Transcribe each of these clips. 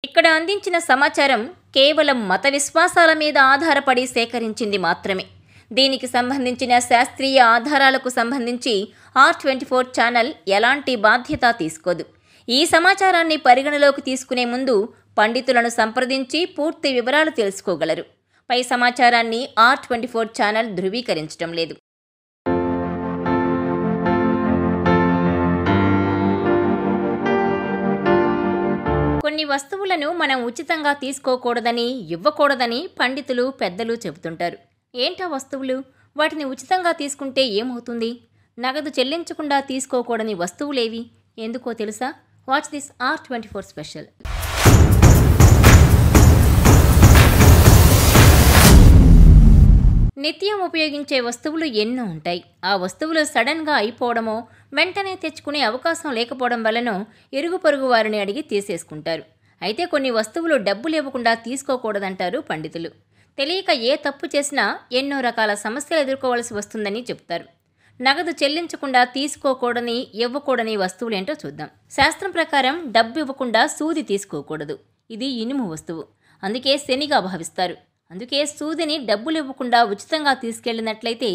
ఇక్కడ అందించిన సమాచారం కేవలం మత విశ్వాసాల మీద ఆధారపడి సేకరించింది మాత్రమే. దీనికి సంబంధించిన శాస్త్రీయ ఆధారాలకు సంబంధించి R24 ఛానల్ ఎలాంటి బాధ్యత తీసుకోదు. ఈ సమాచారాన్ని పరిగణలోకి తీసుకునే ముందు పండితులను సంప్రదించి పూర్తి వివరాలు తెలుసుకోగలరు. పై సమాచారాన్ని R24 ఛానల్ ధృవీకరించడం లేదు. కొన్ని వస్తువులను మనం ఉచితంగా తీసుకోకూడదని, ఇవ్వకూడదని పండితులు, పెద్దలు చెబుతుంటారు. ఏంటా వస్తువులు? వాటిని ఉచితంగా తీసుకుంటే ఏమవుతుంది? నగదు చెల్లించకుండా తీసుకోకూడని వస్తువులేవి? ఎందుకో తెలుసా? Watch this R24 special. నిత్యం ఉపయోగించే వస్తువులు ఎన్నో ఉంటాయి. ఆ వస్తువులు సడన్గా అయిపోవడమో, వెంటనే తెచ్చుకునే అవకాశం లేకపోవడం వల్లనో ఇరుగు పొరుగు వారిని అడిగి తీసేసుకుంటారు. అయితే కొన్ని వస్తువులు డబ్బులు ఇవ్వకుండా తీసుకోకూడదంటారు పండితులు. తెలియక ఏ తప్పు చేసినా ఎన్నో రకాల సమస్యలు ఎదుర్కోవాల్సి వస్తుందని చెప్తారు. నగదు చెల్లించకుండా తీసుకోకూడని, ఇవ్వకూడని వస్తువులేంటో చూద్దాం. శాస్త్రం ప్రకారం డబ్బు ఇవ్వకుండా సూది తీసుకోకూడదు. ఇది ఇనుము వస్తువు, అందుకే శనిగా భావిస్తారు. అందుకే సూదిని డబ్బులు ఇవ్వకుండా ఉచితంగా తీసుకెళ్లినట్లయితే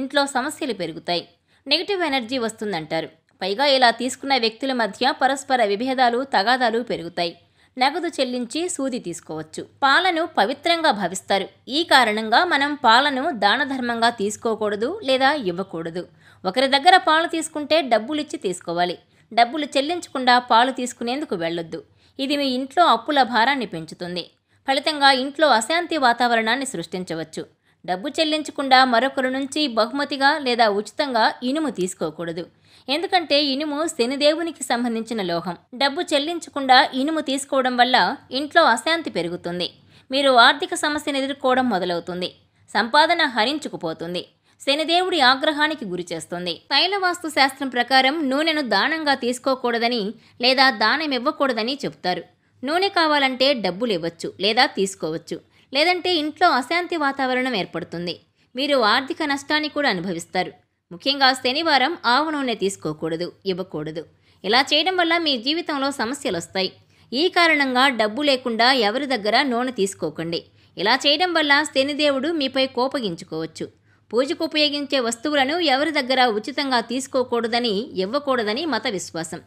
ఇంట్లో సమస్యలు పెరుగుతాయి, నెగిటివ్ ఎనర్జీ వస్తుందంటారు. పైగా ఇలా తీసుకున్న వ్యక్తుల మధ్య పరస్పర విభేదాలు, తగాదాలు పెరుగుతాయి. నగదు చెల్లించి సూది తీసుకోవచ్చు. పాలను పవిత్రంగా భావిస్తారు. ఈ కారణంగా మనం పాలను దానధర్మంగా తీసుకోకూడదు లేదా ఇవ్వకూడదు. ఒకరి దగ్గర పాలు తీసుకుంటే డబ్బులిచ్చి తీసుకోవాలి. డబ్బులు చెల్లించకుండా పాలు తీసుకునేందుకు వెళ్ళొద్దు. ఇది మీ ఇంట్లో అప్పుల భారాన్ని పెంచుతుంది. ఫలితంగా ఇంట్లో అశాంతి వాతావరణాన్ని సృష్టించవచ్చు. డబ్బు చెల్లించకుండా మరొకరి నుంచి బహుమతిగా లేదా ఉచితంగా ఇనుము తీసుకోకూడదు. ఎందుకంటే ఇనుము శనిదేవునికి సంబంధించిన లోహం. డబ్బు చెల్లించకుండా ఇనుము తీసుకోవడం వల్ల ఇంట్లో అశాంతి పెరుగుతుంది. మీరు ఆర్థిక సమస్యను ఎదుర్కోవడం మొదలవుతుంది. సంపాదన హరించుకుపోతుంది. శనిదేవుడి ఆగ్రహానికి గురి చేస్తుంది. తైలవాస్తు శాస్త్రం ప్రకారం నూనెను దానంగా తీసుకోకూడదని లేదా దానం ఇవ్వకూడదని చెబుతారు. నూనె కావాలంటే డబ్బులు ఇవ్వచ్చు లేదా తీసుకోవచ్చు. లేదంటే ఇంట్లో అశాంతి వాతావరణం ఏర్పడుతుంది. మీరు ఆర్థిక నష్టాన్ని కూడా అనుభవిస్తారు. ముఖ్యంగా శనివారం ఆవు నూనె తీసుకోకూడదు, ఇవ్వకూడదు. ఇలా చేయడం వల్ల మీ జీవితంలో సమస్యలు వస్తాయి. ఈ కారణంగా డబ్బు లేకుండా ఎవరి దగ్గర నూనె తీసుకోకండి. ఇలా చేయడం వల్ల శనిదేవుడు మీపై కోపగించుకోవచ్చు. పూజకు ఉపయోగించే వస్తువులను ఎవరి దగ్గర ఉచితంగా తీసుకోకూడదని, ఇవ్వకూడదని మత విశ్వాసం.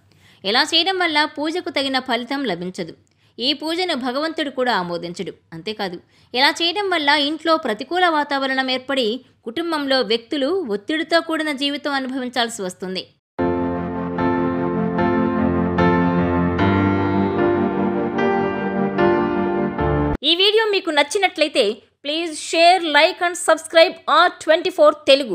ఇలా చేయడం వల్ల పూజకు తగిన ఫలితం లభించదు. ఈ పూజను భగవంతుడు కూడా ఆమోదించడు. అంతేకాదు, ఇలా చేయడం వల్ల ఇంట్లో ప్రతికూల వాతావరణం ఏర్పడి కుటుంబంలో వ్యక్తులు ఒత్తిడితో కూడిన జీవితం అనుభవించాల్సి వస్తుంది. ఈ వీడియో మీకు నచ్చినట్లయితే please share, like and subscribe R24 Telugu.